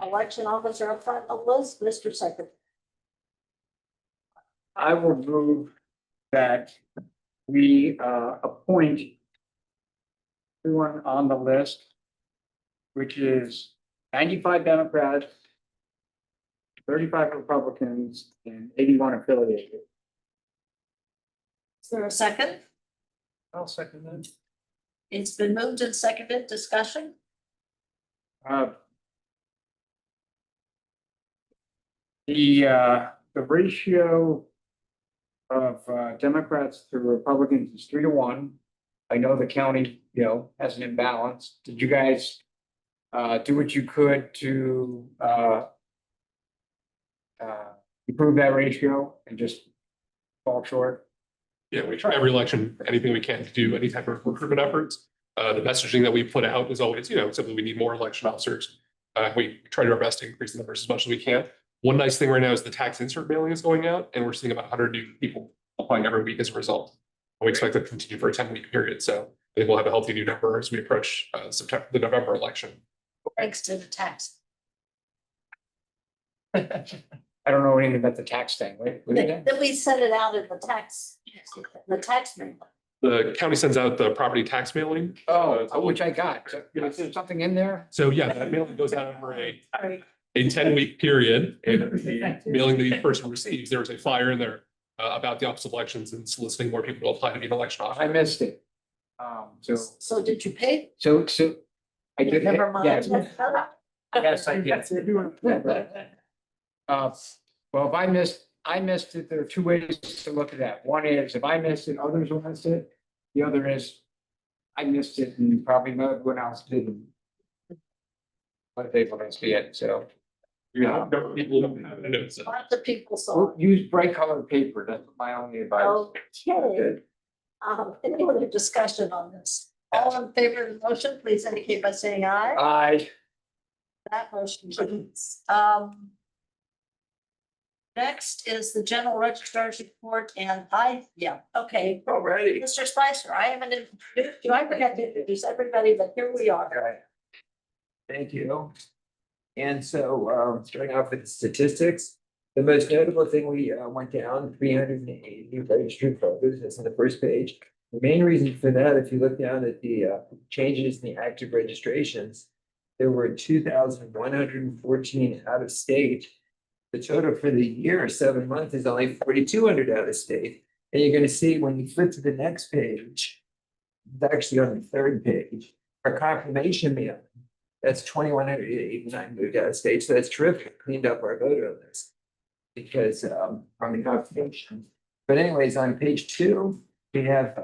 election officer up front of the list, Mr. Secretary. I will move that we appoint everyone on the list, which is 95 Democrats, 35 Republicans, and 81 affiliated. Is there a second? I'll second that. It's been moved and seconded. Discussion? The ratio of Democrats to Republicans is 3-1. I know the county, has an imbalance. Did you guys do what you could to improve that ratio and just fall short? Yeah, we try every election, anything we can to do any type of recruitment efforts. The messaging that we put out is always, simply we need more election officers. We try to do our best to increase the numbers as much as we can. One nice thing right now is the tax insert mailing is going out, and we're seeing about 100 new people applying every week as a result. We expect that to continue for a 10-week period. So I think we'll have a healthy new number as we approach the November election. Thanks to the tax. I don't know anything about the tax thing. That we sent it out in the tax mailing. The county sends out the property tax mailing. Which I got. So, is there something in there? So yeah, that mailing goes out over a 10-week period, and the mailing that each person receives, there's a flyer in there about the Office of Elections and soliciting more people to apply to be an election officer. I missed it. So did you pay? So I did. Never mind. Yes, yes, I did. Well, if I missed it, there are two ways to look at that. One is if I missed it, others will miss it. The other is I missed it and probably no one else didn't. But they will see it, so. People don't have notes. Lots of people saw. Use bright colored paper, that's my only advice. Okay. Any other discussion on this? All in favor of the motion, please indicate by saying aye. Aye. That motion carries. Next is the general registrar's report, and okay. Already. Mr. Spicer, I haven't introduced you. I forgot to introduce everybody, but here we are. Right. Thank you. And so, starting off with statistics, the most notable thing we went down 380 registered voters. That's on the first page. The main reason for that, if you look down at the changes in the active registrations, there were 2,114 out of state. The total for the year, 7 months, is only 4,200 out of state. And you're going to see when you flip to the next page, it's actually on the third page, our confirmation mailing. That's 2,189 moved out of state. So that's terrific. Cleaned up our voter list because from the confirmation. But anyways, on page 2, we have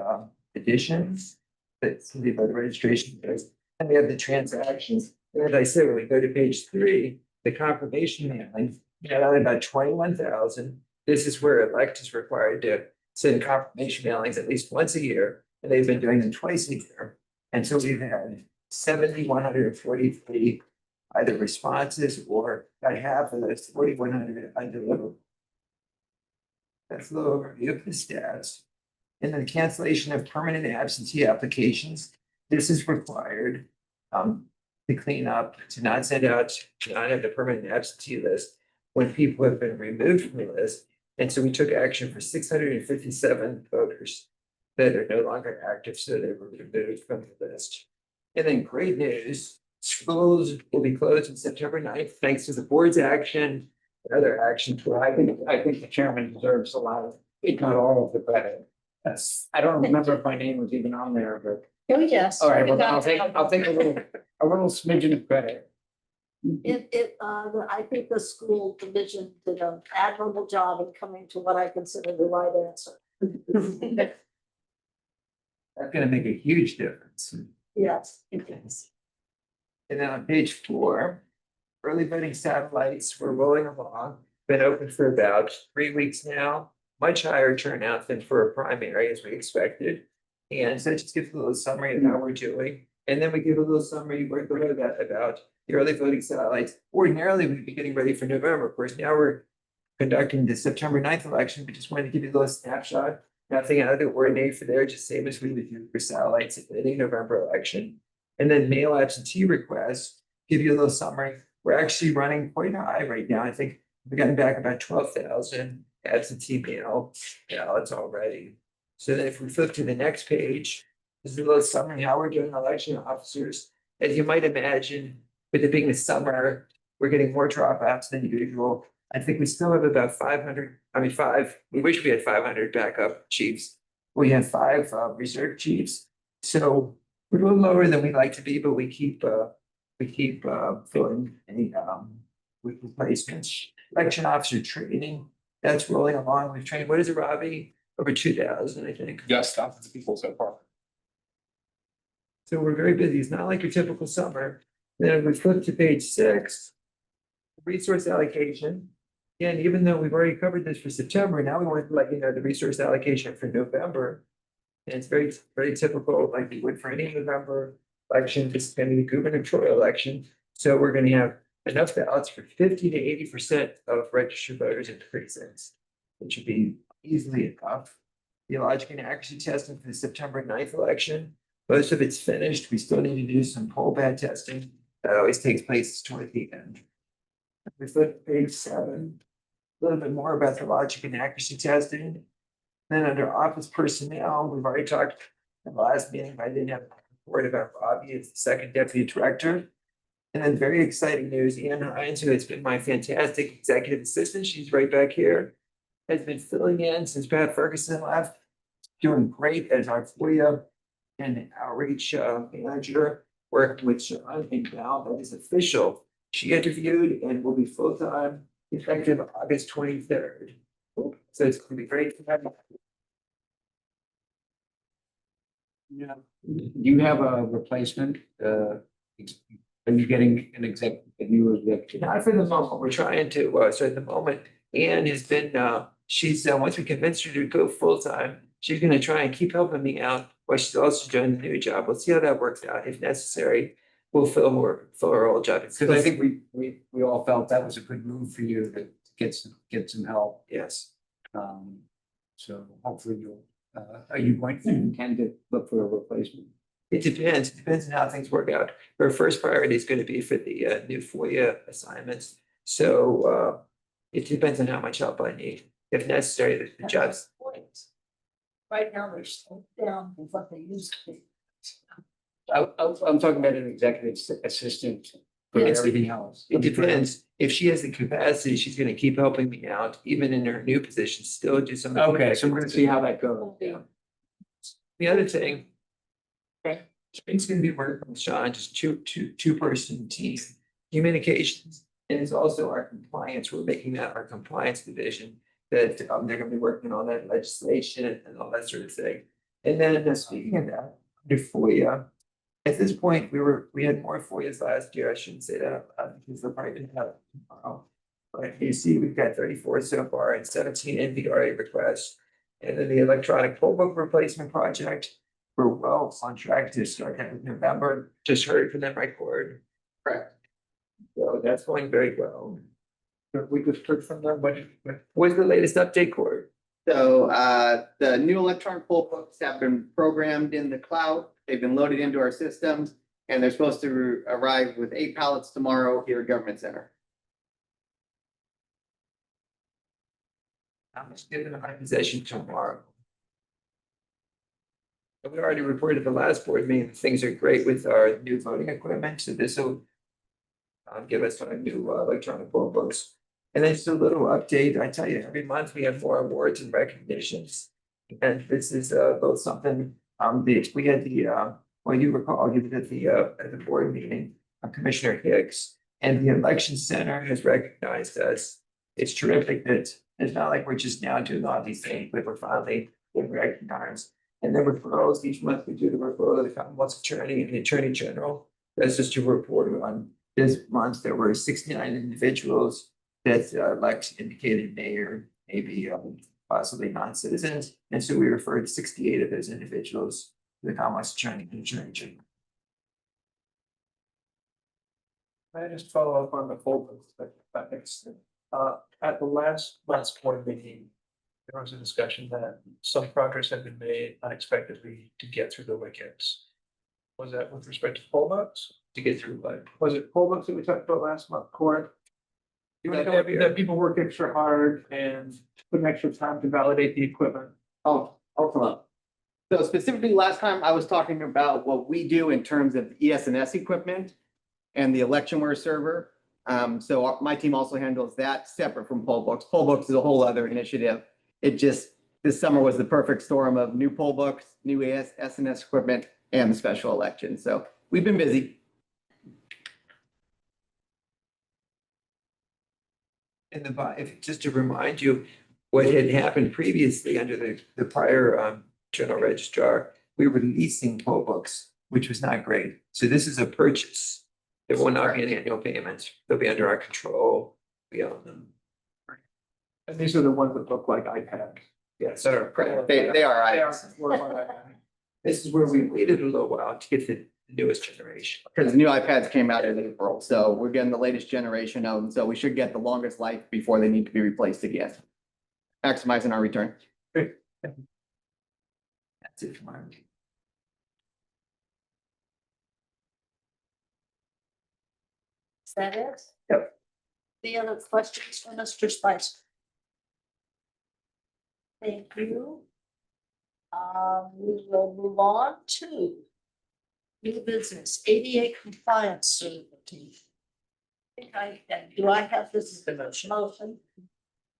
additions that's the voter registration does, and we have the transactions. And as I said, when we go to page 3, the confirmation mailing, we had only about 21,000. This is where elect is required to send confirmation mailings at least once a year, and they've been doing them twice a year. And so we've had 7,143 either responses or about half of those 4,100 undeliverable. That's a little overview of the stats. And then cancellation of permanent absentee applications. This is required to clean up, to not send out, to not have the permanent absentee list when people have been removed from the list. And so we took action for 657 voters that are no longer active, so they were removed from the list. And then great news, schools will be closed on September 9th, thanks to the board's action and other actions. Well, I think the chairman deserves a lot of, if not all of the credit. I don't remember if my name was even on there, but. Oh, yes. All right, well, I'll take a little smidgen of credit. I think the school division did an admirable job in coming to what I consider the right answer. That's going to make a huge difference. Yes, it is. And then on page 4, early voting satellites were rolling along, been open for about 3 weeks now, much higher turnout than for a primary as we expected. And so it just gives a little summary of how we're doing. And then we give a little summary right below that about the early voting satellites. Ordinarily, we'd be getting ready for November. Of course, now we're conducting the September 9th election. We just wanted to give you a little snapshot. Nothing out of the ordinary for there, just same as we would do for satellites in the November election. And then mail absentee requests, give you a little summary. we're actually running quite high right now. I think we've gotten back about 12,000 absentee mail ballots already. So then if we flip to the next page, this is a little summary how we're doing election officers. As you might imagine, with it being the summer, we're getting more dropouts than usual. I think we still have about 500, we wish we had 500 backup chiefs. We have 5 reserve chiefs. So we're a little lower than we'd like to be, but we keep filling any with replacements. Election officer training, that's rolling along. We've trained, what is it, Robbie? Over 2,000, I think. Yes, thousands of people so far. So we're very busy. It's not like your typical summer. Then if we flip to page 6, resource allocation. And even though we've already covered this for September, now we want to let you know the resource allocation for November. And it's very, very typical, like we would for any November election, this is going to be the gubernatorial election. So we're going to have enough ballots for 50 to 80% of registered voters in precincts, which would be easily enough. The logic and accuracy testing for the September 9th election, most of it's finished. We still need to do some poll pad testing. That always takes place toward the end. We flip to page 7, a little bit more about the logic and accuracy testing. Then under office personnel, we've already talked in the last meeting, but I didn't have a report about Robbie as the second deputy director. And then very exciting news, Ian Hines, who has been my fantastic executive assistant, she's right back here, has been filling in since Pat Ferguson left, doing great as our FOIA and outreach manager, working with Sean and now that is official. She interviewed and will be full-time effective August 23rd. So it's going to be great to have. Yeah. You have a replacement, are you getting a new executive? Not for the moment, we're trying to, so at the moment, Anne has been, she's, once we convinced her to go full-time, she's gonna try and keep helping me out while she's also doing the new job. We'll see how that works out. If necessary, we'll fill her old job. Because I think we all felt that was a good move for you to get some help. Yes. So hopefully you'll, are you going to intend to look for a replacement? It depends. It depends on how things work out. Her first priority is going to be for the new FOIA assignments. So it depends on how much help I need. If necessary, the jobs. Right now, they're still down with what they used to be. I'm talking about an executive assistant for Yes. everything else. It depends. If she has the capacity, she's going to keep helping me out, even in her new position, still do some. of the Okay, so we're gonna see how that goes. Yeah. The other thing. Okay. Shane's gonna be working with Sean, just two-person team, communications, and it's also our compliance. We're making that our compliance division. That they're gonna be working on that legislation and all that sort of thing. And then speaking of that, under FOIA, at this point, we had more FOIAs last year. I shouldn't say that because they're probably gonna have it tomorrow. But you see, we've got 34 so far and 17 NVRA requests. And then the electronic poll book replacement project, we're well on track to start that in November. Just heard from them record. Correct. So that's going very well. We just heard from them. What's the latest update, Corey? So the new electronic poll books have been programmed in the cloud. They've been loaded into our systems and they're supposed to arrive with 8 pallets tomorrow here at Government Center. I'm just giving them my possession tomorrow. And we already reported the last board meeting, that things are great with our new voting equipment, so this will give us our new electronic poll books. And then just a little update, I tell you, every month we have more awards and recognitions. And this is both something, we had well, you recall, you did at the board meeting, Commissioner Hicks, and the election center has recognized us. It's terrific that it's not like we're just now doing all these things, but we're finally being recognized. And then referrals, each month we do the referral to the Commonwealth's attorney and the Attorney General. That's just to report on this month, there were 69 individuals that elect indicated mayor, maybe possibly non-citizens. And so we referred 68 of those individuals to the Commonwealth's attorney and Attorney General. May I just follow up on the poll books that makes sense? At the last board meeting, there was a discussion that some progress had been made unexpectedly to get through the wickets. Was that with respect to poll books? to get through, but. Was it poll books that we talked about last month, Court? You wanna That, go over here? that people work extra hard and put an extra time to validate the equipment. I'll come up. So specifically, last time I was talking about what we do in terms of ES&S equipment and the electionware server. So my team also handles that separate from poll books. Poll books is a whole other initiative. It just, this summer was the perfect storm of new poll books, new ES&S equipment, and the special election. So we've been busy. And if, just to remind you, what had happened previously under the prior general registrar, we were leasing poll books, which was not great. So this is a purchase. There will not be any annual payments. They'll be under our control. We own them. And these are the ones that look like iPads. Yes. They are. They are I work on iPad. This is where we waited a little while to get the newest generation. Because the new iPads came out in April, so we're getting the latest generation of them. So we should get the longest life before they need to be replaced again. Maximizing our return. That's it for my. Is that it? Yep. The other questions for Mr. Spicer? Thank you. We will move on to new business, ADA compliance certification. Do I have this motion?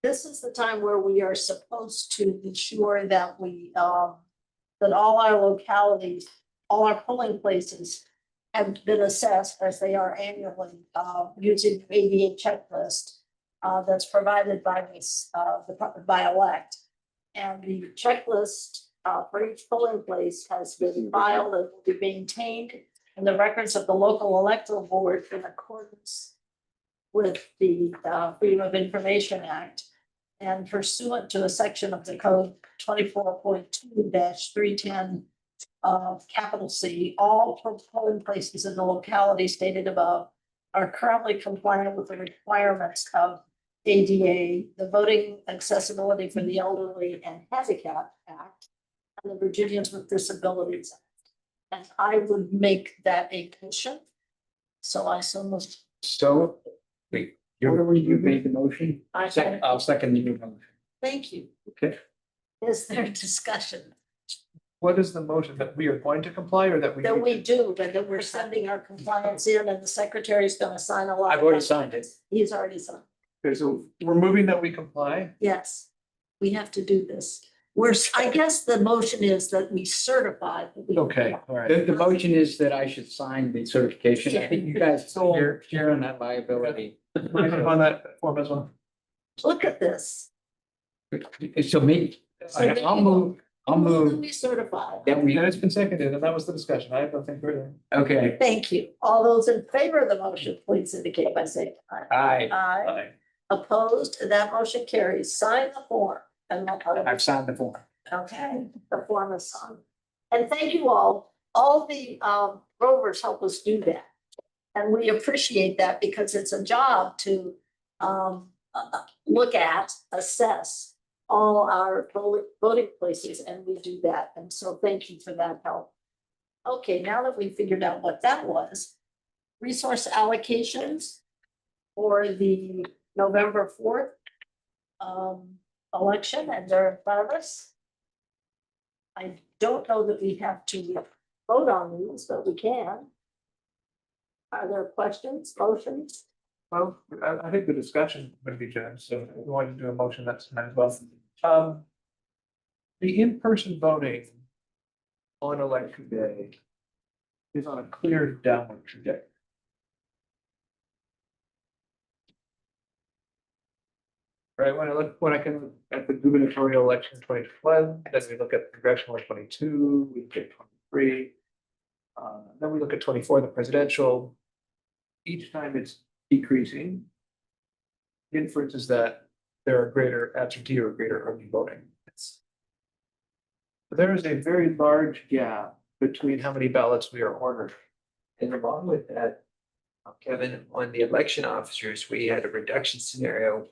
This is the time where we are supposed to ensure that we, that all our localities, all our polling places have been assessed as they are annually, using the ADA checklist that's provided by this, by Elect. And the checklist for each polling place has been filed and will be maintained in the records of the local electoral board in accordance with the Freedom of Information Act and pursuant to a section of the code 24.2-310 capital C, all polling places in the locality stated above are currently compliant with the requirements of ADA, the Voting Accessibility for the Elderly and Handicap Act, and the Virginians with Disabilities Act. And I would make that a condition. So I so must. So, wait, you made the motion? I'll second the motion. Thank you. Okay. Is there discussion What is the motion, that we are going to comply or that we? that we do, and that we're sending our compliance in and the secretary is gonna sign a lot? I've already signed it. He's already signed. Okay, so we're moving that we comply. Yes, we have to do this. I guess the motion is that we certify. that we- Okay, all right. The motion is that I should sign the certification. I think you guys share on that liability. On that form as well. Look at this. So I'll move We certify. that we, And it's been seconded, and that was the discussion. I have nothing further. okay, Thank you. All those in favor of the motion, please indicate by saying aye. I, Aye. Aye. Opposed, that motion carries. Sign the form. And I've signed the form. okay, the form is signed. And thank you all. All the rovers help us do that. And we appreciate that because it's a job to look at, assess all our voting places, and we do that. And so thank you for that help. Okay, now that we figured out what that was, resource allocations for the November 4th election, and they're in front of us. I don't know that we have to vote on these, but we can. Are there questions, motions? Well, I think the discussion would be good, so if we want to do a motion, that's fine as well. The in-person voting on election day is on a clear downward trajectory. Right, when I can look at the gubernatorial election in 2012, then we look at the congressional in 22, we look at 23. Then we look at 24, the presidential. Each time it's decreasing. The inference is that there are greater absentee or greater early voting. But there is a very large gap between how many ballots we are ordering. And along with that, Kevin, on the election officers, we had a reduction scenario.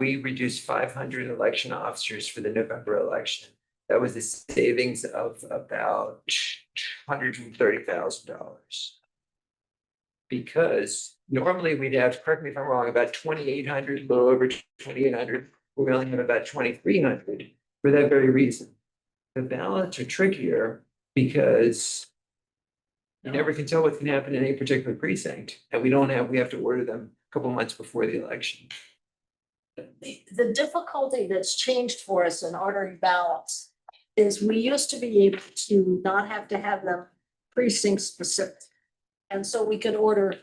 We reduced 500 election officers for the November election. That was a savings of about $130,000. because normally we'd have, correct me if I'm wrong, about 2,800, a little over 2,800. We only have about 2,300 for that very reason. The ballots are trickier because you never can tell what can happen in any particular precinct, and we have to order them a couple months before the election. The difficulty that's changed for us in ordering ballots is we used to be able to not have to have them precinct specific. And so we could order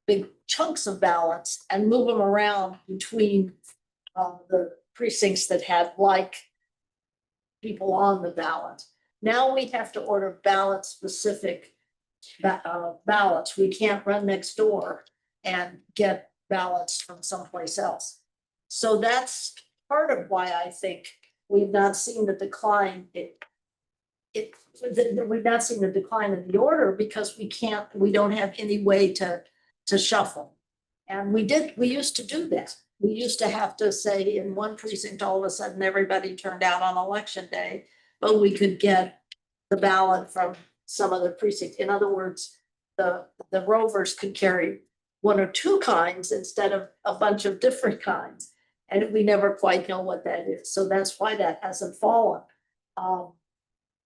big chunks of ballots and move them around between the precincts that had like people on the ballot. Now we have to order ballot specific ballots. We can't run next door and get ballots from someplace else. So that's part of why I think we've not seen the decline. We've not seen the decline in the order because we don't have any way to shuffle. And we used to do that. We used to have to say in one precinct, all of a sudden, everybody turned out on election day, but we could get the ballot from some other precinct. In other words, the rovers could carry one or two kinds instead of a bunch of different kinds. And we never quite know what that is. So that's why that hasn't fallen.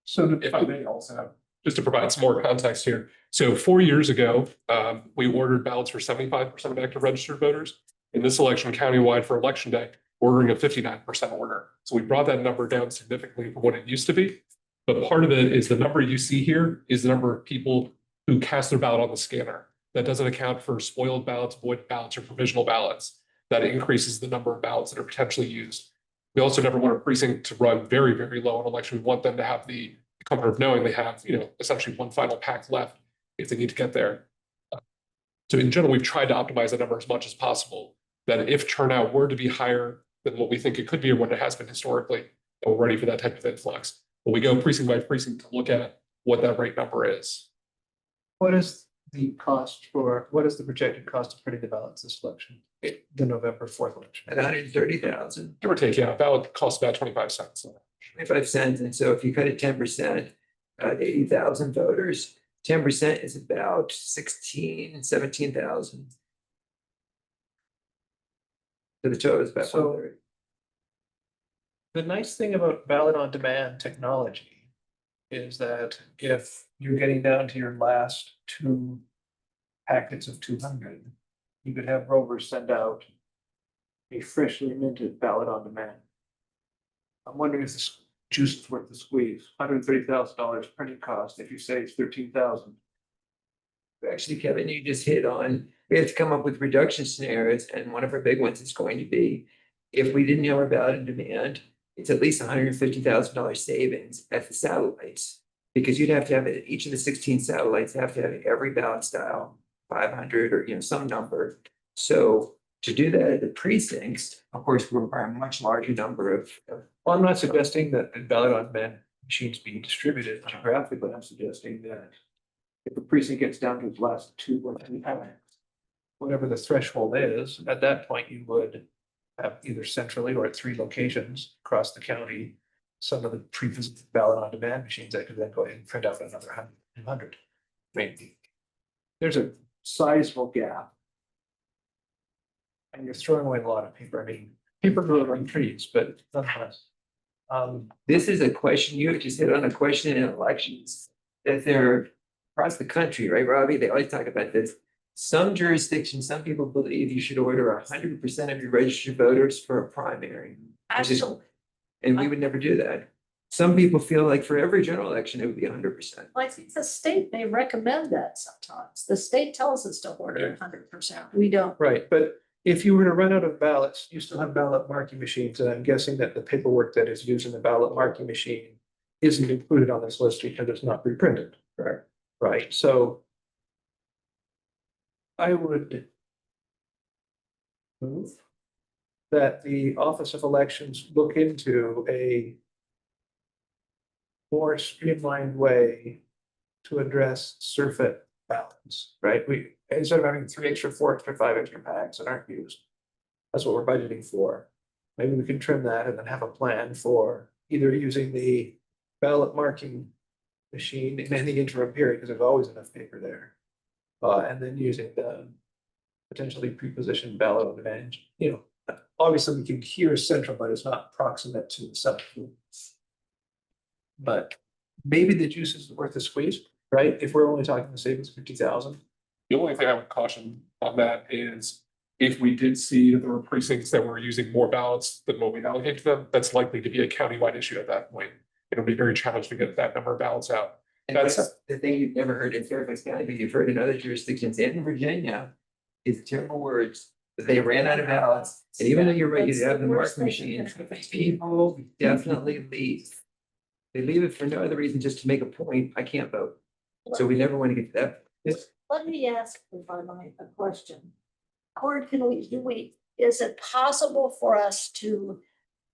So if I may also have, just to provide some more context here. So 4 years ago, we ordered ballots for 75% of active registered voters. In this election countywide for election day, ordering a 59% order. So we brought that number down significantly from what it used to be. But part of it is the number you see here is the number of people who cast their ballot on the scanner. That doesn't account for spoiled ballots, void ballots, or provisional ballots. That increases the number of ballots that are potentially used. We also never want a precinct to run very, very low on election. We want them to have the comfort of knowing they have, essentially one final pack left if they need to get there. So in general, we've tried to optimize that number as much as possible, that if turnout were to be higher than what we think it could be or what it has been historically, that we're ready for that type of influx. But we go precinct by precinct to look at what that right number is. What is the projected cost of printing the ballots this election, the November 4th election? At 130,000, Give or take, yeah, ballot costs about 25 cents. 25 cents. And so if you cut it 10%, 80,000 voters, 10% is about 17,000. So the total is about So- 130. The nice thing about ballot on demand technology is that if you're getting down to your last two packets of 200, you could have rovers send out a freshly minted ballot on demand. I'm wondering if this juice is worth the squeeze. $130,000 printing cost, if you say it's 13,000. Actually, Kevin, you just hit on, we have to come up with reduction scenarios, and one of our big ones is going to be, if we didn't have our ballot in demand, it's at least $150,000 savings at the satellites. Because you'd have to have it, each of the 16 satellites have to have every ballot style, 500 or some number. So to do that at the precincts, of course, we require a much larger number of. Well, I'm not suggesting that the ballot on demand machines be distributed geographically. I'm suggesting that if a precinct gets down to its last two or three packs, whatever the threshold is, at that point you would have either centrally or at three locations across the county, some of the pre-positioned ballot on demand machines that could then go ahead and print out another 100. Maybe there's a sizable gap. And you're throwing away a lot of paper. I mean, paper grows on trees, but nonetheless. This is a question, you just hit on a question in elections, that they're across the country, right, Robbie? They always talk about this. Some jurisdictions, some people believe you should order 100% of your registered voters for a primary. Actually, And we would never do that. Some people feel like for every general election, it would be 100%. I think the state may recommend that sometimes. The state tells us to order 100%. We don't. Right, but if you were to run out of ballots, you still have ballot marking machines, and I'm guessing that the paperwork that is used in the ballot marking machine isn't included on this list because it's not reprinted. Correct. Right, so I would move that the Office of Elections look into a more streamlined way to address surfeit ballots, right? We, instead of having 3 extra, 4 extra, 5 extra packs that aren't used. That's what we're budgeting for. Maybe we can trim that and then have a plan for either using the ballot marking machine in any interim period, because there's always enough paper there. And then using the potentially pre-positioned ballot on demand, obviously we can hear central, but it's not proximate to the center. But maybe the juice is worth the squeeze, right? If we're only talking the savings 50,000. The only thing I would caution on that is if we did see that there were precincts that were using more ballots than what we allocate to them, that's likely to be a countywide issue at that point. It'll be very challenging to get that number of ballots out. And that's the thing you've never heard in Fairfax County, but you've heard in other jurisdictions and in Virginia, is terrible words, that they ran out of ballots. And even though you're right, you have the marking machines, people definitely leave. They leave it for no other reason, just to make a point, I can't vote. So we never want to get to that. Let me ask, if I might, a question. Or is it possible for us to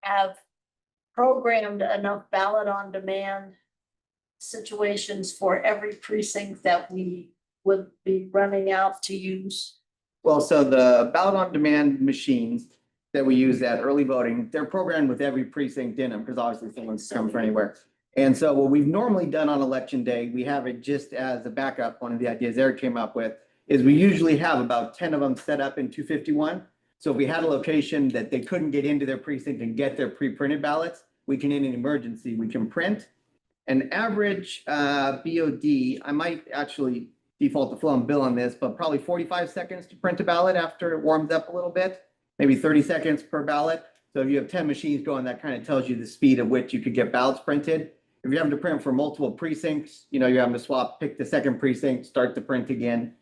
have programmed enough ballot on demand situations for every precinct that we would be running out to use? Well, so the ballot on demand machines that we use at early voting, they're programmed with every precinct in them, because obviously someone's come from anywhere. And so what we've normally done on election day, we have it just as a backup. One of the ideas Eric came up with is we usually have about 10 of them set up in 251. So if we had a location that they couldn't get into their precinct and get their pre-printed ballots, we can, in an emergency, we can print. An average BOD, I might actually default to Flo and Bill on this, but probably 45 seconds to print a ballot after it warms up a little bit, maybe 30 seconds per ballot. So if you have 10 machines going, that kind of tells you the speed at which you could get ballots printed. If you're having to print for multiple precincts, you're having to swap, pick the second precinct, start the print again.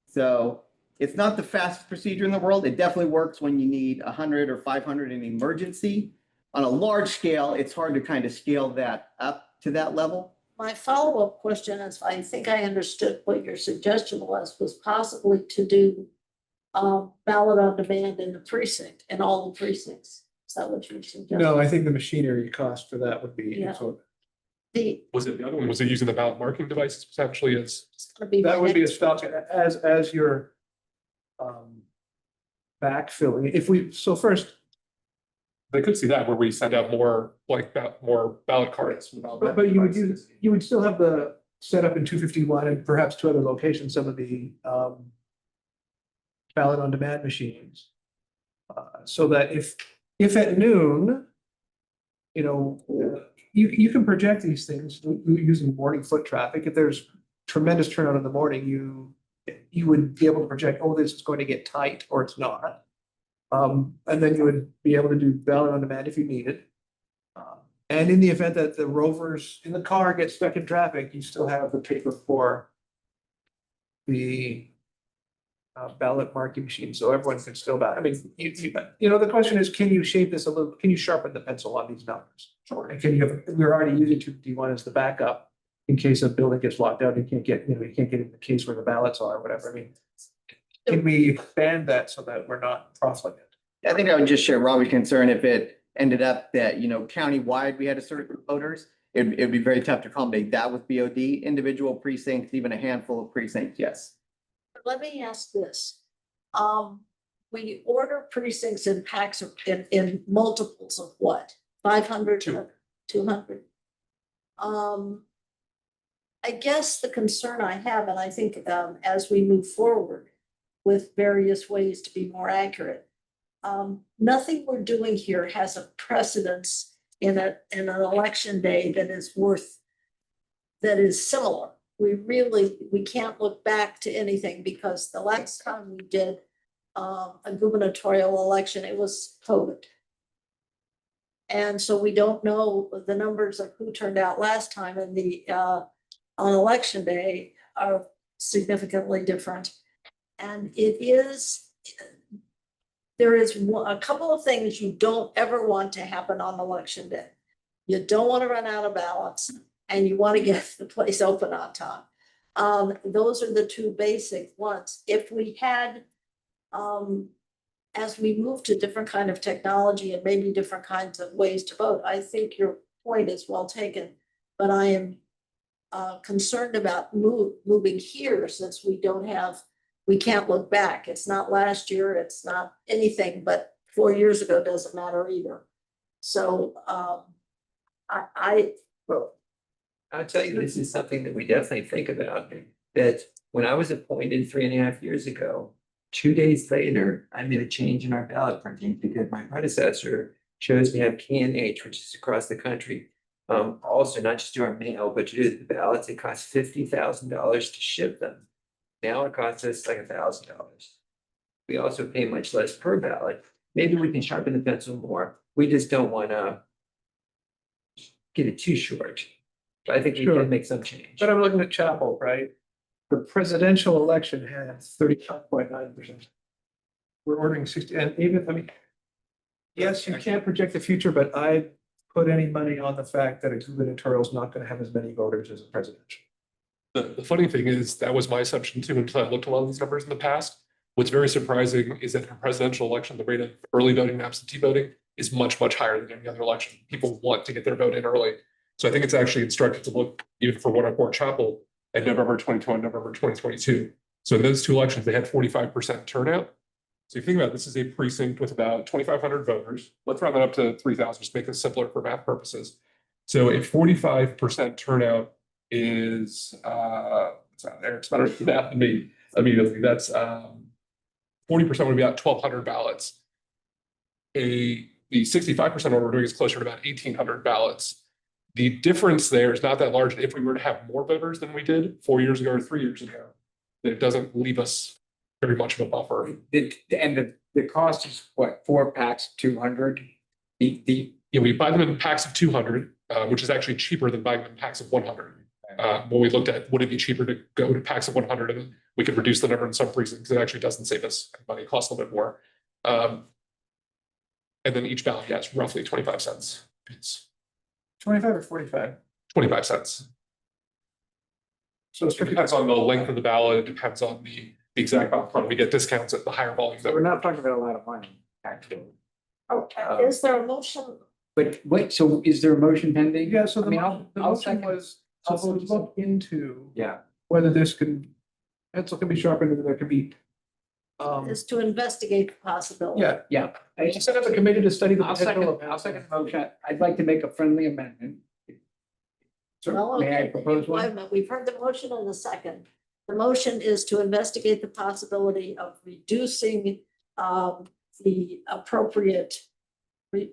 So it's not the fastest procedure in the world. It definitely works when you need 100 or 500 in emergency. On a large scale, it's hard to kind of scale that up to that level. My follow-up question is, I think I understood what your suggestion was possibly to do ballot on demand in the precinct, in all the precincts. Is that what you suggested? No, I think the machinery cost for that would be. Yeah. So Was it the other one? Was it using the ballot marking devices potentially as? that would be a stop as your backfilling. If we, so first, They could see that where we send out more more ballot cards. but you would still have the setup in 251 and perhaps two other locations, some of the ballot on demand machines. So that if at noon, you can project these things using morning foot traffic. If there's tremendous turnout in the morning, you would be able to project, oh, this is going to get tight or it's not. And then you would be able to do ballot on demand if you need it. And in the event that the rovers in the car get stuck in traffic, you still have the paper for the ballot marking machine, so everyone can still ballot. I mean, the question is, can you shape this a little? Can you sharpen the pencil on these numbers? Sure. And we're already using 251 as the backup in case a building gets locked out. You can't get in the case where the ballots are, or whatever. I mean, can we expand that so that we're not profligate? I think I would just share Robbie's concern if it ended up that, countywide, we had a certain group of voters. It'd be very tough to accommodate that with BOD, individual precincts, even a handful of precincts, yes. Let me ask this. We order precincts in packs in multiples of what? 500, 200? I guess the concern I have, and I think as we move forward with various ways to be more accurate, nothing we're doing here has a precedence in an election day that is similar. We can't look back to anything, because the last time we did a gubernatorial election, it was COVID. And so we don't know the numbers of who turned out last time, and on election day are significantly different. And there is a couple of things you don't ever want to happen on election day. You don't want to run out of ballots, and you want to get the place open on time. Those are the two basic ones. If we had, as we move to different kind of technology and maybe different kinds of ways to vote, I think your point is well taken, but I am concerned about moving here, since we can't look back. It's not last year, it's not anything, but 4 years ago doesn't matter either. So Well, I'll tell you, this is something that we definitely think about, that When I was appointed 3.5 years ago, 2 days later, I made a change in our ballot printing because my predecessor chose to have K&H, which is across the country. Also not just do our mail, but to do the ballots, it costs $50,000 to ship them. Now it costs us like $1,000. We also pay much less per ballot. Maybe we can sharpen the pencil more. We just don't want to get it too short. But I think we Sure. can make some change. But I'm looking at Chapel, right? The presidential election has 35.9%. We're ordering 60, and even, I mean, yes, you can't project the future, but I put any money on the fact that a gubernatorial is not going to have as many voters as a presidential. The funny thing is, that was my assumption too, until I looked at a lot of these numbers in the past. What's very surprising is that for presidential election, the rate of early voting and absentee voting is much, much higher than any other election. People want to get their vote in early. So I think it's actually instructive to look even for 104 Chapel at November 2020, November 2022. So in those two elections, they had 45% turnout. So if you think about it, this is a precinct with about 2,500 voters. Let's round that up to 3,000, just make this simpler for math purposes. So a 45% turnout is, it's out there, it's better than that than me immediately. That's 40% would be about 1,200 ballots. The 65% what we're doing is closer to about 1,800 ballots. The difference there is not that large. If we were to have more voters than we did 4 years ago or 3 years ago, then it doesn't leave us very much of a buffer. And the cost is what, 4 packs, 200? Yeah, we buy them in packs of 200, which is actually cheaper than buying them in packs of 100. When we looked at, would it be cheaper to go to packs of 100 and we could reduce the number in some precincts, it actually doesn't save us money, it costs a little bit more. And then each ballot gets roughly 25 cents. It's 25 or 45? 25 cents. So it's It depends on the length of the ballot, it depends on the exact ballot. We get discounts at the higher volume. So we're not talking about a lot of money, actually. Okay, is there a motion? But wait, so is there a motion pending? Yeah, so I mean, I'll motion second. was to look into Yeah, whether this can, pencil can be sharpened and there can be. Is to investigate the possibility. Yeah, I set up a committee to study the I'll potential. second the motion. I'd like to make a friendly amendment. So Well, may I okay, propose wait a one? minute, we've heard the motion and the second. The motion is to investigate the possibility of reducing the appropriate,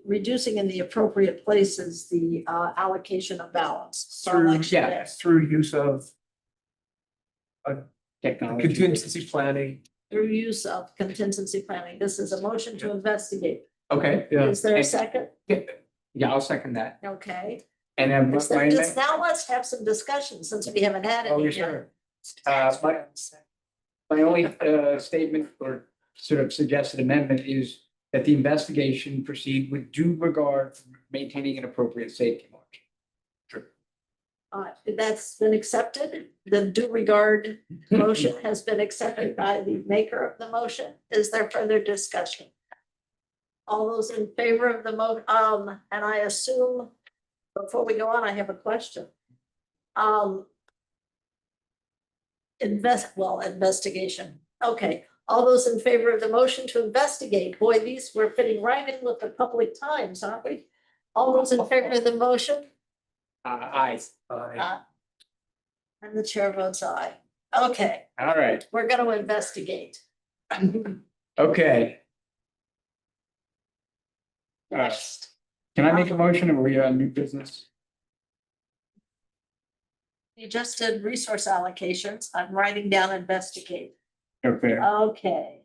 reducing in the appropriate places the allocation of ballots. for Through, election day. yeah, through use of Technology. contingency planning. Through use of contingency planning. This is a motion to investigate. Okay, Yeah. Is there a And- second? yeah, I'll second that. Okay. And then Just my just now let's have some discussion since we haven't had Oh, any yes, yet. sir. My only statement or sort of suggested amendment is that the investigation proceed with due regard for maintaining an appropriate safety margin. That's been accepted. The due regard motion has been accepted by the maker of the motion. Is there further discussion? All those in favor of the and I assume, before we go on, I have a question. Investigation. Okay, all those in favor of the motion to investigate, boy, these we're fitting right in with the public times, aren't we? All those in favor of the motion? Aye. And the chair votes aye. Okay, All right, we're gonna investigate. okay. Next. Can I make a motion or were you on new business? You just did resource allocations. I'm writing down investigate. Okay, Okay,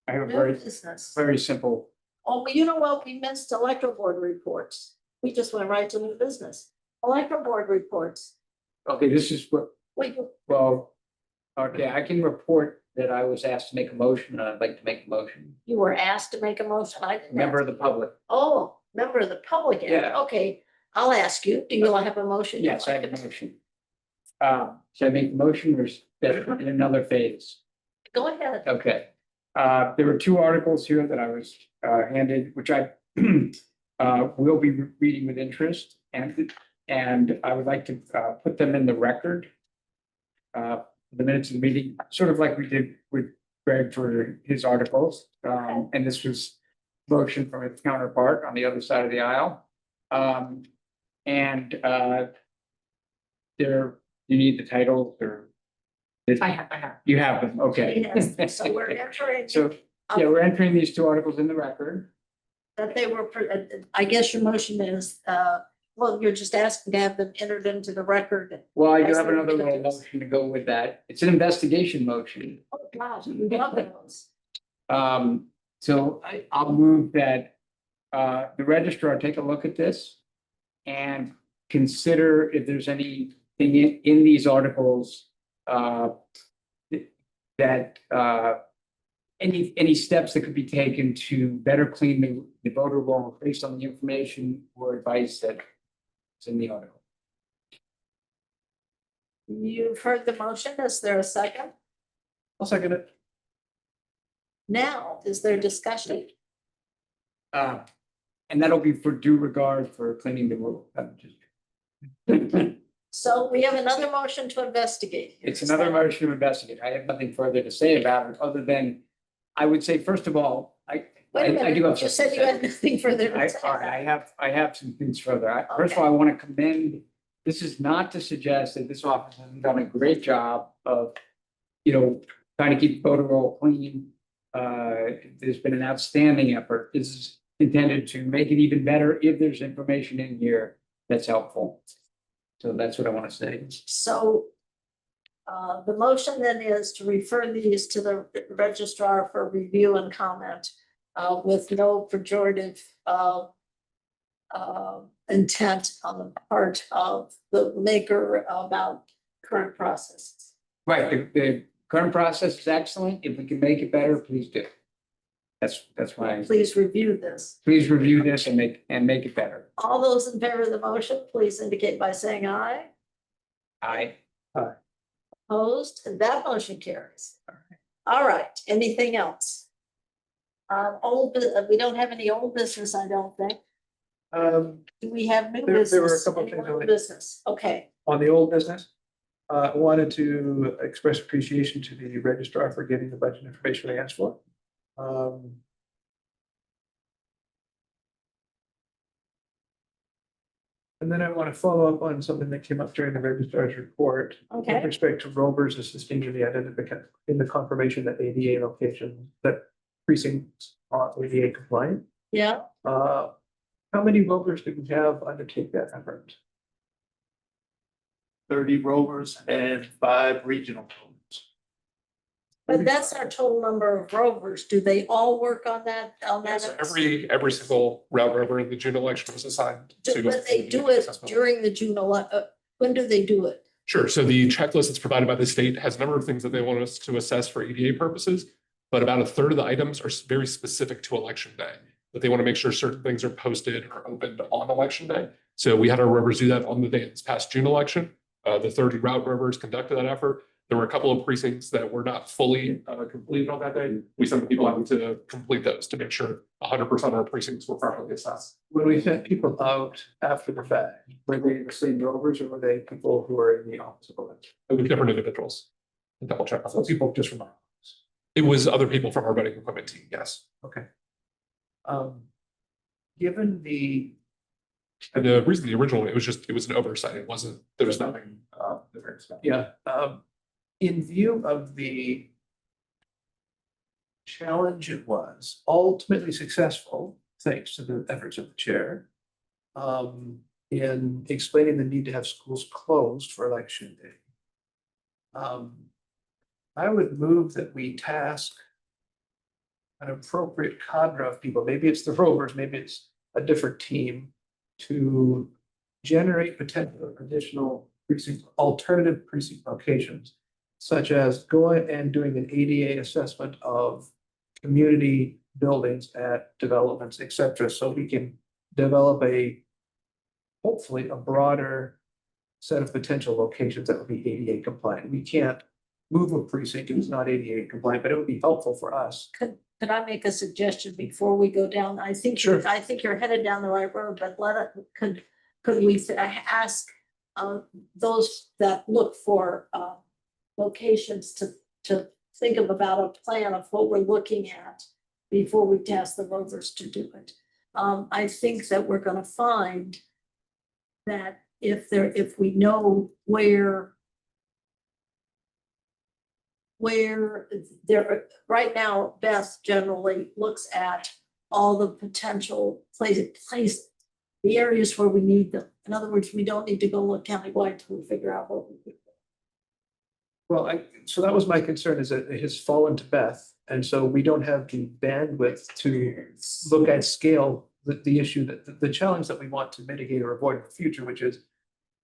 I have a new very, business. very simple, Oh, well, you know what? We missed electoral board reports. We just went right to new business. Electoral board reports. okay, this is what, Wait, well, okay, I can report that I was asked to make a motion and I'd like to make a motion. you were asked to make a motion. I didn't. Member ask. of the public. Oh, member of the public. Yeah. Okay, I'll ask you. Do you have a motion? Yes, I have a motion. Should I make the motion or is that in another phase? Go ahead. Okay. There were 2 articles here that I was handed, which I will be reading with interest and I would like to put them in the record. The minutes of the meeting, sort of like we did with Greg for his articles. And this was motion from its counterpart on the other side of the aisle. And there, you need the titles or I have. You have them, okay. Yes, so we're entering So, yeah, we're entering these two articles in the record. that they were, I guess your motion is, well, you're just asking to have them entered into the record. Well, I do As have they're another little introduced. motion to go with that. It's an investigation motion. Oh, gosh, we love those. So I'll move that the registrar take a look at this and consider if there's anything in these articles that any steps that could be taken to better clean the voter roll based on the information or advice that is in the article. You've heard the motion. Is there a second? I'll second it. Now, is there discussion? And that'll be for due regard for cleaning the roll. So we have another motion to investigate. It's another motion to investigate. I have nothing further to say about it, other than I would say, first of all, Wait a I do minute, have you said you had nothing further to say. I have some things further. First of all, I want to commend, this is not to suggest that this office hasn't done a great job of, trying to keep the voter roll clean. There's been an outstanding effort. This is intended to make it even better if there's information in here that's helpful. So that's what I want to say. So the motion then is to refer these to the registrar for review and comment with no pejorative intent on the part of the maker about current processes. Right, the current process is excellent. If we can make it better, please do. That's why, Please review this. please review this and make it better. All those in favor of the motion, please indicate by saying aye. I, Opposed, and that motion carries. All right, anything else? We don't have any old business, I don't think. Do we have new There were a business? couple of Any things old on it. business, okay. On the old business, I wanted to express appreciation to the registrar for getting the budget information I asked for. And then I want to follow up on something that came up during the registrar's report. Okay. With respect to rovers assisting in the identification, in the confirmation that ADA locations, that precincts are ADA compliant. Yeah, How many rovers do we have undertake that effort? 30 rovers and 5 regional rovers. but that's our total number of rovers. Do they all work on that, So every single route rover in the June election was assigned to. But they do it during the June when do they do it? Sure. So the checklist that's provided by the state has a number of things that they want us to assess for EDA purposes, but about a third of the items are very specific to election day. That they want to make sure certain things are posted or opened on election day. So we had our rovers do that on the day of this past June election. The 30 route rovers conducted that effort. There were a couple of precincts that were not fully completed on that day. We sent people out to complete those to make sure 100% of our precincts were properly assessed. When we sent people out after the fact, were they the same rovers or were they people who are in the office of election? It was different individuals. Double check. So people just from our office. It was other people from our voting equipment team, yes. Okay. Given the, And the reason the original, it was an oversight. It wasn't, there was nothing different. yeah, in view of the challenge it was, ultimately successful, thanks to the efforts of the chair, in explaining the need to have schools closed for election day. I would move that we task an appropriate cadre of people, maybe it's the rovers, maybe it's a different team, to generate potential additional precinct, alternative precinct locations, such as going and doing an ADA assessment of community buildings at developments, et cetera, so we can develop hopefully a broader set of potential locations that would be ADA compliant. We can't move a precinct if it's not ADA compliant, but it would be helpful for us. Could I make a suggestion before we go down? I think you're headed down the right road, but could we ask those that look for locations to think about a plan of what we're looking at before we task the rovers to do it. I think that we're gonna find that if we know where where there, right now, Beth generally looks at all the potential places, the areas where we need them. In other words, we don't need to go look countywide to figure out what we need. Well, so that was my concern, is that it has fallen to Beth, and so we don't have the bandwidth to look at scale, the issue that, the challenge that we want to mitigate or avoid in the future, which is,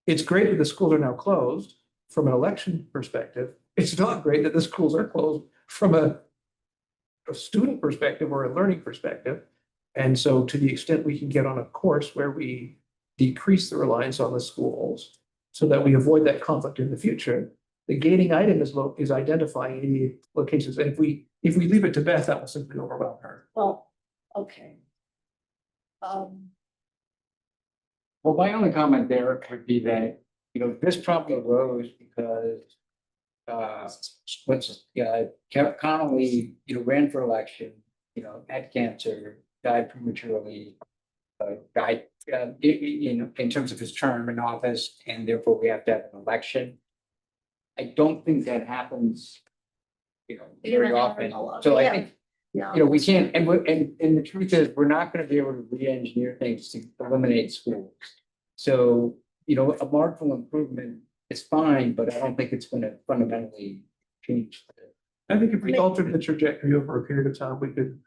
it's great that the schools are now closed from an election perspective. It's not great that the schools are closed from a student perspective or a learning perspective. And so to the extent we can get on a course where we decrease the reliance on the schools so that we avoid that conflict in the future, the gating item is identifying any locations. And if we leave it to Beth, that will simply overwhelm her. Well, okay. Well, my only comment there would be that, this problem arose because Connolly, ran for election, had cancer, died prematurely, died, in terms of his term in office, and therefore we have to have an election. I don't think that happens, very often. So I think, we can't, and the truth is, we're not gonna be able to re-engineer things to eliminate schools. So, a marginal improvement is fine, but I don't think it's gonna fundamentally change. I think if we altered the trajectory over a period of time, we could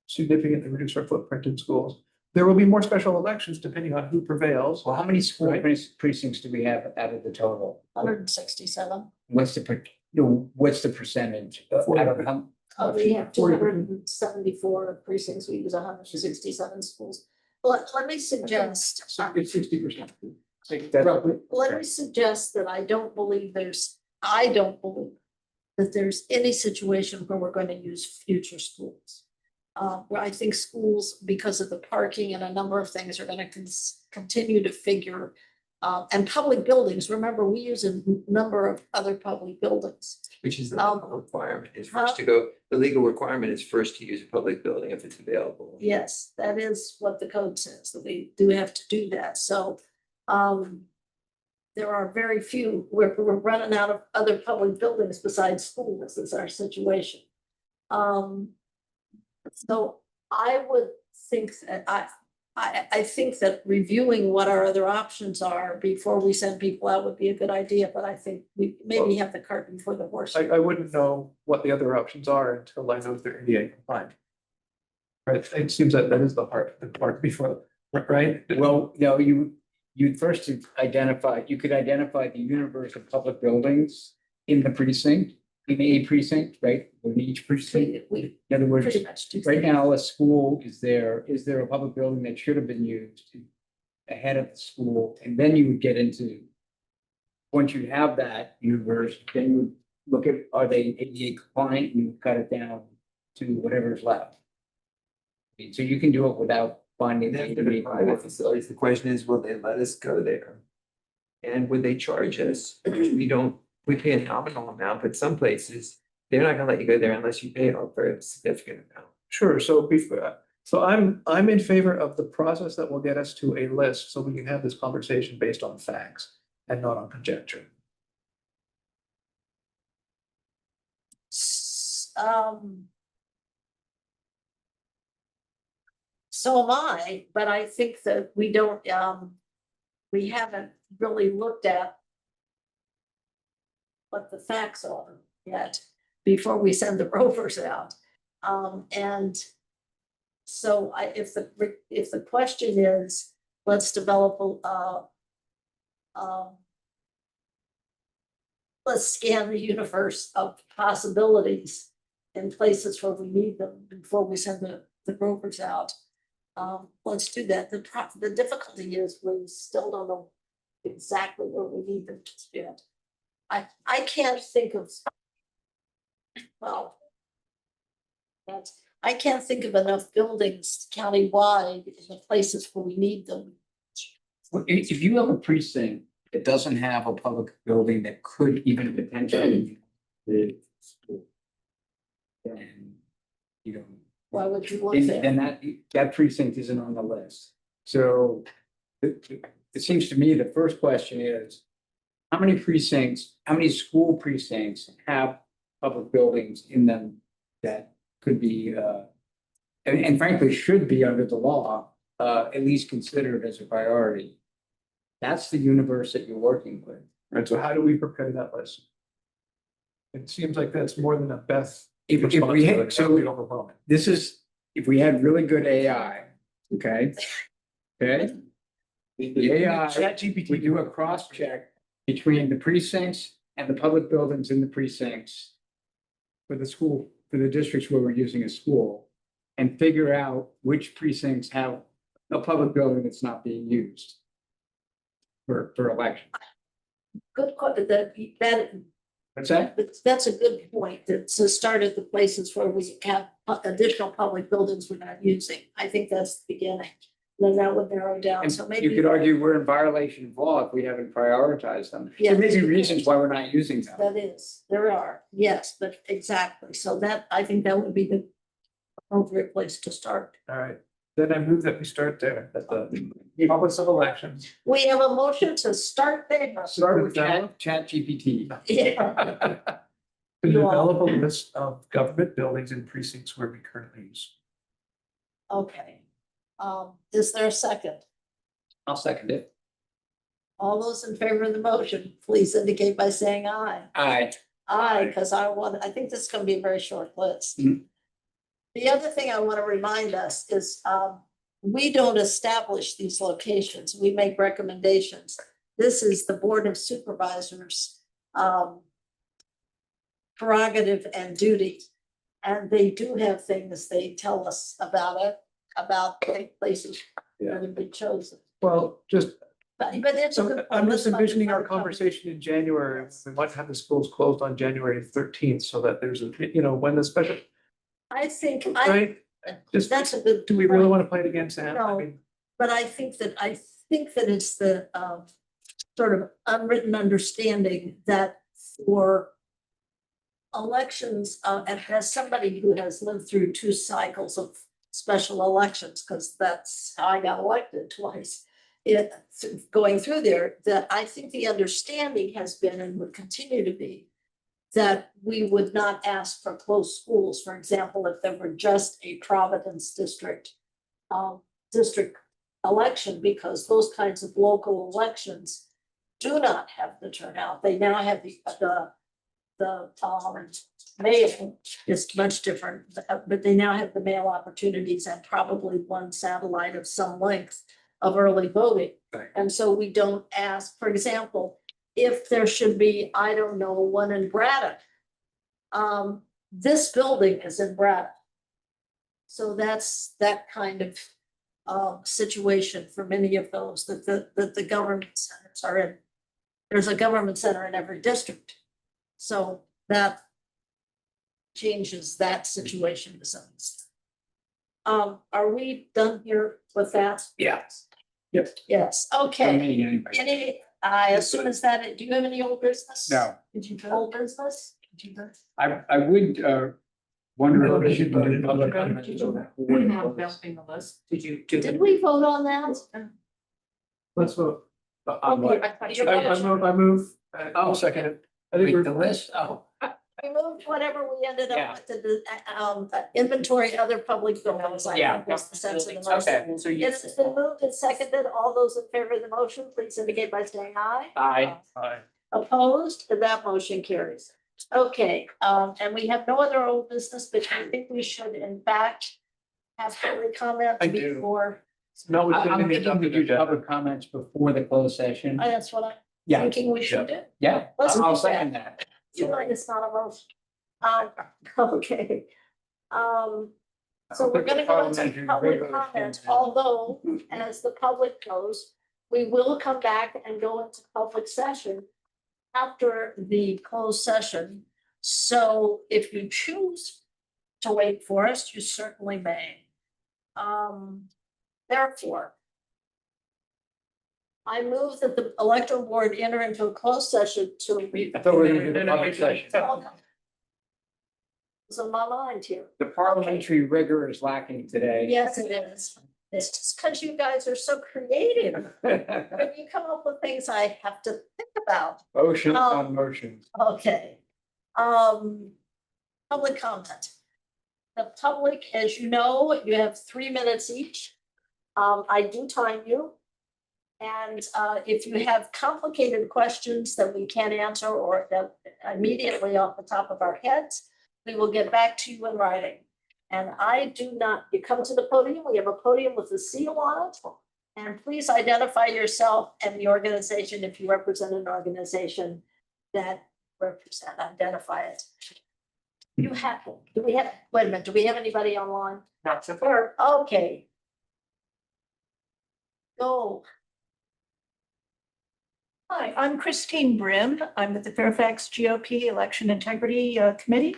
significantly reduce our footprint in schools. There will be more special elections depending on who prevails. Well, how many school Right. precincts do we have out of the total? 167. What's the percentage? Out of how- We have 274 precincts. We use 167 schools. Let me suggest. So it's 60%. Let me suggest that I don't believe that there's any situation where we're going to use future schools. Where I think schools, because of the parking and a number of things, are going to continue to figure. And public buildings, remember, we use a number of other public buildings. Which is the legal requirement, is first to go, the legal requirement is first to use a public building if it's available. Yes, that is what the code says, that we do have to do that. So there are very few, we're running out of other public buildings besides schools, is our situation. So I would think that I think that reviewing what our other options are before we send people out would be a good idea, but I think we maybe have the cart before the horse. I wouldn't know what the other options are until I know if they're ADA compliant. Right, it seems that is the part before, right? Well, no, you first identify, you could identify the universe of public buildings in the precinct, in a precinct, right? In each precinct. We In other words, pretty much do. right now, a school, is there a public building that should have been used ahead of the school? And then you would get into, once you have that universe, then you would look at, are they ADA compliant? And you would cut it down to whatever's left. So you can do it without finding. And then for the private facilities, the question is, will they let us go there? And would they charge us? We pay a nominal amount, but some places, they're not gonna let you go there unless you pay a very significant amount. Sure, so I'm in favor of the process that will get us to a list, so we can have this conversation based on facts and not on conjecture. So am I, but I think that we don't, we haven't really looked at what the facts are yet before we send the rovers out. And so if the question is, let's develop let's scan the universe of possibilities in places where we need them before we send the rovers out. Let's do that. The difficulty is we still don't know exactly where we need them yet. I can't think of, well, I can't think of enough buildings countywide in the places where we need them. If you have a precinct that doesn't have a public building that could even potentially be the school, then, Why would you look there? then that precinct isn't on the list. So it seems to me the first question is, how many school precincts have public buildings in them that could be, and frankly, should be under the law, at least considered as a priority. That's the universe that you're working with. Right, so how do we prepare that list? It seems like that's more than a best. If we responsibility. had, That would so be overwhelming. this is, if we had really good AI, okay? Okay? The AI, we do a cross check between the precincts and the public buildings in the precincts for the school, for the districts where we're using a school, and figure out which precincts have a public building that's not being used for election. Good, What's that? that's a good point, to start at the places where we have additional public buildings we're not using. I think that's the beginning. Then that would narrow down, And so maybe. you could argue we're in violation of law if we haven't prioritized them. There may Yes. be reasons why we're not using them. That is, there are, yes, but exactly, so that, I think that would be the appropriate place to start. All right, then I move that we start there at the office of elections. We have a motion to start there. Start with chat GPT. Yeah. To You all- develop a list of government buildings and precincts where we currently use. Okay, is there a second? I'll second it. All those in favor of the motion, please indicate by saying aye. Aye. Aye, because I think this is gonna be a very short list. Mhm. The other thing I want to remind us is, we don't establish these locations, we make recommendations. This is the Board of Supervisors, prerogative and duty. And they do have things they tell us about it, about places that have been chosen. Well, just, But it's. a so good I'm point. just Let's envisioning our find a conversation in January. We might have the schools closed on January 13th so that there's a, when the special, I think, right? Just, that's a good. do we really point. want to play it again, Sam? I No. mean, But I think that it's the sort of unwritten understanding that for elections, and as somebody who has lived through 2 cycles of special elections, because that's how I got elected twice. Going through there, that I think the understanding has been and would continue to be that we would not ask for closed schools, for example, if there were just a Providence district district election, because those kinds of local elections do not have the turnout. They now have the mail is much different, but they now have the mail opportunities and probably one satellite of some length of early voting. Right. And so we don't ask, for example, if there should be, I don't know, one in Braddock. This building is in Braddock. So that's that kind of situation for many of those that the government centers are in. There's a government center in every district. So that changes that situation to some extent. Are we done here with that? Yeah. Yes, Don't okay. need anybody. Any, I assume is that it, do you have any old business? No. Did you old business? Did you vote? I would wonder if we should do public comments on that. We have bouncing the list. Did you do? Did we vote on that? let's vote. On what? I thought you. I move. I'll second it. I think Wait, we're, the list? Oh, We moved whatever we ended Yeah. up with the inventory other public buildings. I Yeah. think was the sense of the motion. okay, so you. It's been moved and seconded. All those in favor of the motion, please indicate by saying aye. Aye. Aye. Opposed, and that motion carries. Okay, and we have no other old business, but I think we should in fact have public comment I do. before. No, we I'm couldn't thinking we do do public comments before the closed session. That's what I'm Yeah, thinking we should do. yeah, Let's I'll do second that. Too late, it's not a motion. Okay. So we're gonna go into Parliamentary public rigor comment, is- although, as the public knows, we will come back and go into public session after the closed session. So if you choose to wait for us, you certainly may. Therefore, I move that the electoral board enter into a closed session to. I thought we were gonna do the public session. It's on my mind here. The parliamentary rigor is lacking today. Yes, it is. It's just because you guys are so creative. When you come up with things I have to think about. Motion on motion. Okay. public comment. The public, as you know, you have 3 minutes each. I do time you. And if you have complicated questions that we can't answer or that immediately off the top of our heads, we will get back to you in writing. And I do not, you come to the podium, we have a podium with a seal on it. And please identify yourself and the organization if you represent an organization that identify it. You have, do we have, wait a minute, do we have anybody online? Not so far. Okay. Go. Hi, I'm Christine Brim. I'm with the Fairfax GOP Election Integrity Committee.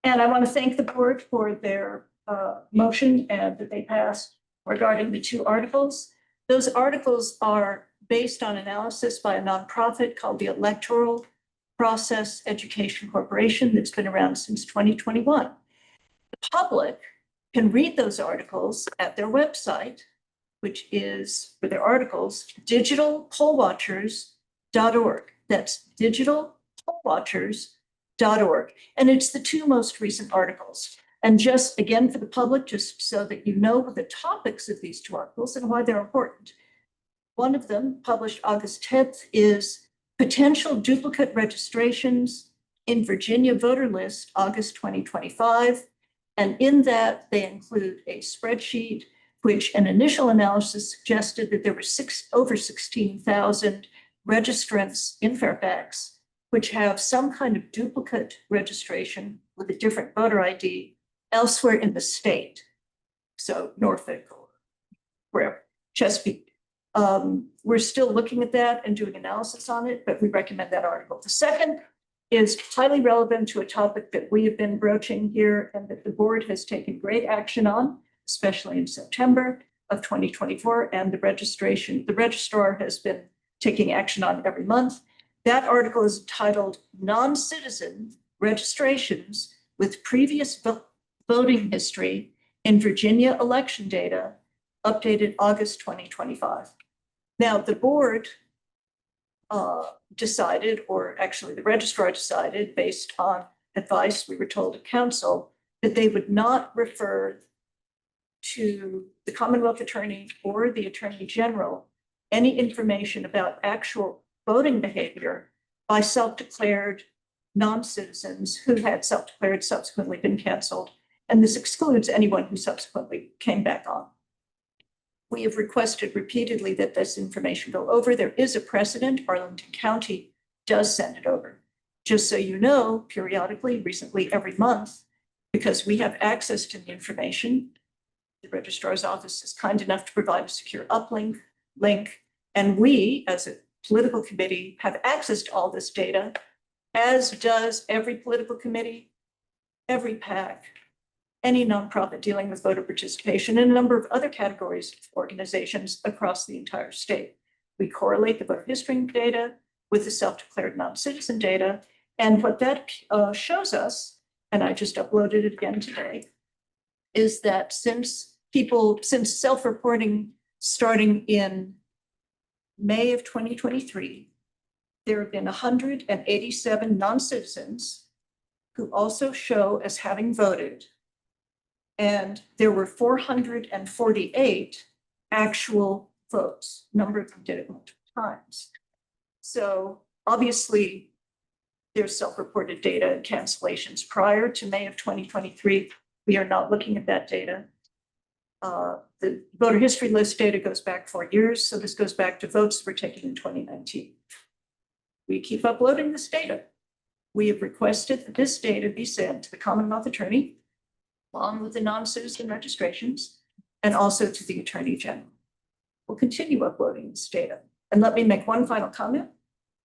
And I want to thank the board for their motion and that they passed regarding the 2 articles. Those articles are based on analysis by a nonprofit called the Electoral Process Education Corporation that's been around since 2021. The public can read those articles at their website, which is, for their articles, digitalpollwatchers.org. That's digitalpollwatchers.org. And it's the 2 most recent articles. And just again, for the public, just so that you know the topics of these 2 articles and why they're important. One of them, published August 10th, is potential duplicate registrations in Virginia voter list, August 2025. And in that, they include a spreadsheet which an initial analysis suggested that there were over 16,000 registrants in Fairfax, which have some kind of duplicate registration with a different voter ID elsewhere in the state. So Norfolk or wherever, Chesapeake. We're still looking at that and doing analysis on it, but we recommend that article. The second is highly relevant to a topic that we have been broaching here and that the board has taken great action on, especially in September of 2024, and the registrar has been taking action on every month. That article is titled Non-Citizen Registrations with Previous Voting History in Virginia Election Data, updated August 2025. Now, the board decided, or actually the registrar decided, based on advice we were told at council, that they would not refer to the Commonwealth Attorney or the Attorney General any information about actual voting behavior by self-declared non-citizens who had self-declared subsequently been canceled. And this excludes anyone who subsequently came back on. We have requested repeatedly that this information go over. There is a precedent. Arlington County does send it over. Just so you know, periodically, recently every month, because we have access to the information, the registrar's office is kind enough to provide a secure uplink, and we, as a political committee, have access to all this data, as does every political committee, every PAC, any nonprofit dealing with voter participation, and a number of other categories of organizations across the entire state. We correlate the voter history data with the self-declared non-citizen data, and what that shows us, and I just uploaded it again today, is that since self-reporting starting in May of 2023, there have been 187 non-citizens who also show as having voted. And there were 448 actual votes. A number of them did it multiple times. So obviously, there's self-reported data and cancellations prior to May of 2023. We are not looking at that data. The voter history list data goes back 4 years, so this goes back to votes that were taken in 2019. We keep uploading this data. We have requested that this data be sent to the Commonwealth Attorney, along with the non-citizen registrations, and also to the Attorney General. We'll continue uploading this data. And let me make one final comment.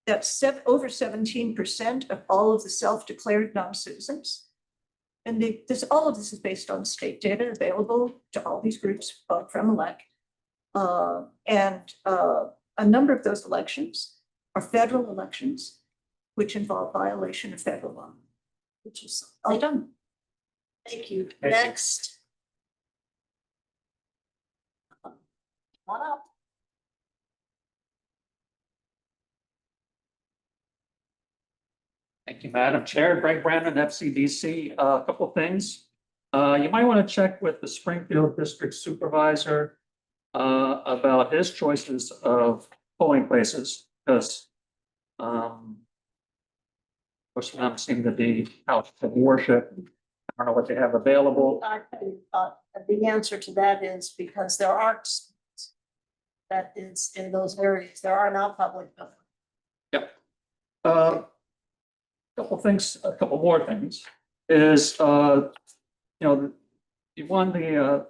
That's over 17% of all of the self-declared non-citizens. And all of this is based on state data available to all these groups from ELEC. A number of those elections are federal elections, which involve violation of federal law, which is all done. Thank you. you. Next. Come on up. Thank you, Madam Chair. Greg Brandon, FCDC. A couple of things. You might want to check with the Springfield District Supervisor about his choices of polling places, because most of them seem to be out of worship. I don't know what they have available. The answer to that is because there aren't. That is in those areas, there are not public buildings. Couple things, a couple more things is, you know, you won the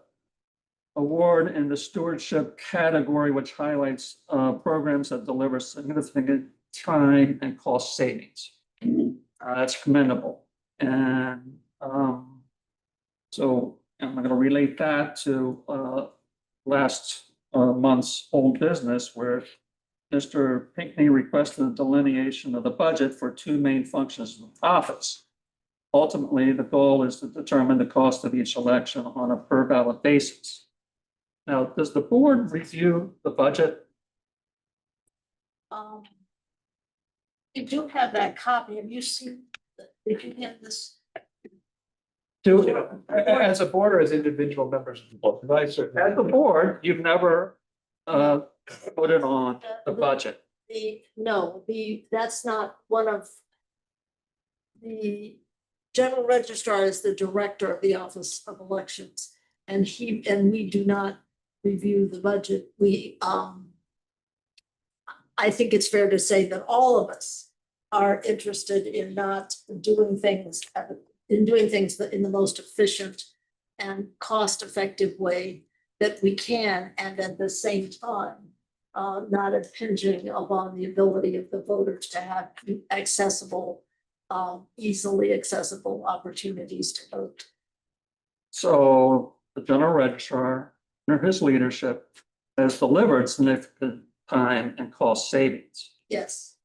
award in the stewardship category, which highlights programs that deliver significant time and cost savings. That's commendable. And so I'm going to relate that to last month's old business, where Mr. Pinckney requested a delineation of the budget for two main functions of the office. Ultimately, the goal is to determine the cost of each election on a per ballot basis. Now, does the board review the budget? You do have that copy. Have you seen, did you have this? As a board or as individual members of the board? 'Cause I certainly- As a board, you've never voted on the budget. That's not one of. The general registrar is the director of the Office of Elections, and we do not review the budget. I think it's fair to say that all of us are interested in not doing things, in the most efficient and cost-effective way that we can, and at the same time, not impinging upon the ability of the voters to have accessible, easily accessible opportunities to vote. So the general registrar, under his leadership, has delivered significant time and cost savings. Yes,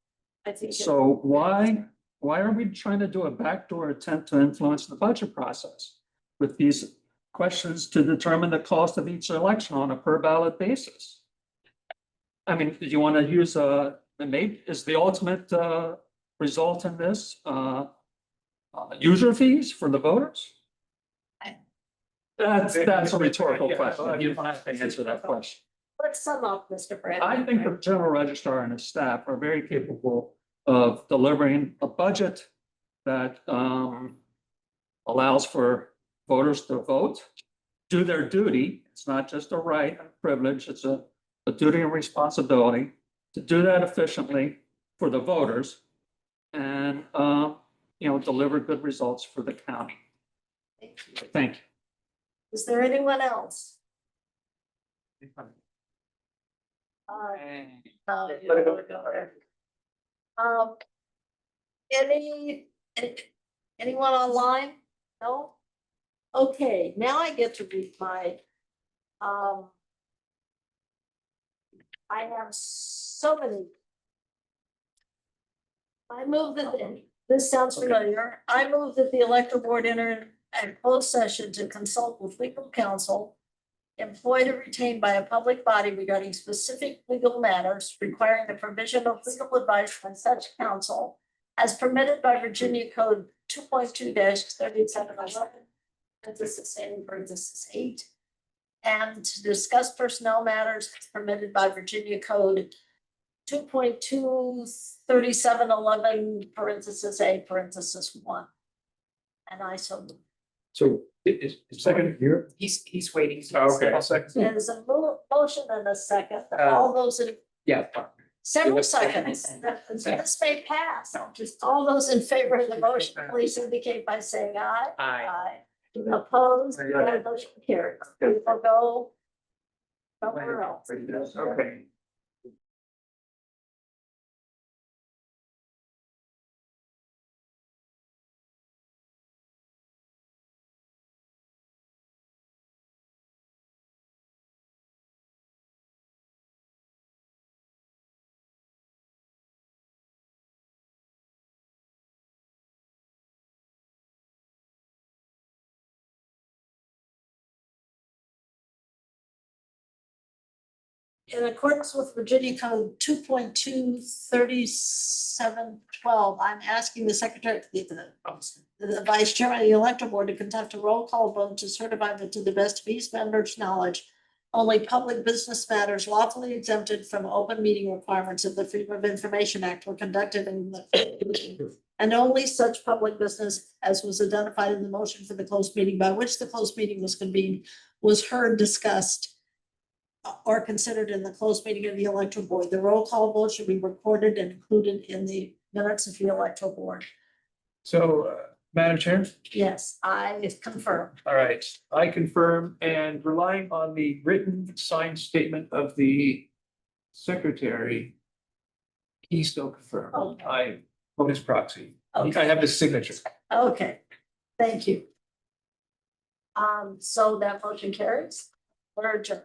I think. So why are we trying to do a backdoor attempt to influence the budget process with these questions to determine the cost of each election on a per ballot basis? I mean, do you want to use maybe is the ultimate result in this user fees for the voters? That's a rhetorical question. You don't have to answer that question. Let's sum up, Mr. Brandon. I think the general registrar and his staff are very capable of delivering a budget that allows for voters to vote, do their duty. It's not just a right and privilege, it's a duty and responsibility to do that efficiently for the voters and deliver good results for the county. Thank you. Is there anyone else? Anyone online? No? Okay, now I get to read my, I have so many. I move that, this sounds familiar. I move that the electoral board enter a closed session to consult with legal counsel employed or retained by a public body regarding specific legal matters requiring the provision of legal advice from such counsel as permitted by Virginia Code 2.2-3711, parenthesis 8, and to discuss personnel matters permitted by Virginia Code 2.2-3711, parenthesis A, parenthesis 1. And I so move. So is second here? He's waiting. Okay, I'll second. There's a motion and a second. All those in Yeah. several seconds. This may pass. Just all those in favor of the motion, please indicate by saying aye. Aye. Opposed, motion carries. We will go somewhere else. Okay. In accordance with Virginia Code 2.23712, I'm asking the secretary, the vice chairman of the electoral board to conduct a roll call vote to certify that to the best of each member's knowledge, only public business matters lawfully exempted from open meeting requirements of the Freedom of Information Act were conducted in the and only such public business as was identified in the motion for the closed meeting by which the closed meeting was convened was heard, discussed, or considered in the closed meeting of the electoral board. The roll call vote should be recorded and included in the minutes of the electoral board. So, Madam Chair? Yes, I confirm. All right, I confirm, and relying on the written signed statement of the secretary, he still confirmed. Okay. I vote as proxy. I Okay, have his signature. okay, thank you. So that motion carries. We're adjourned.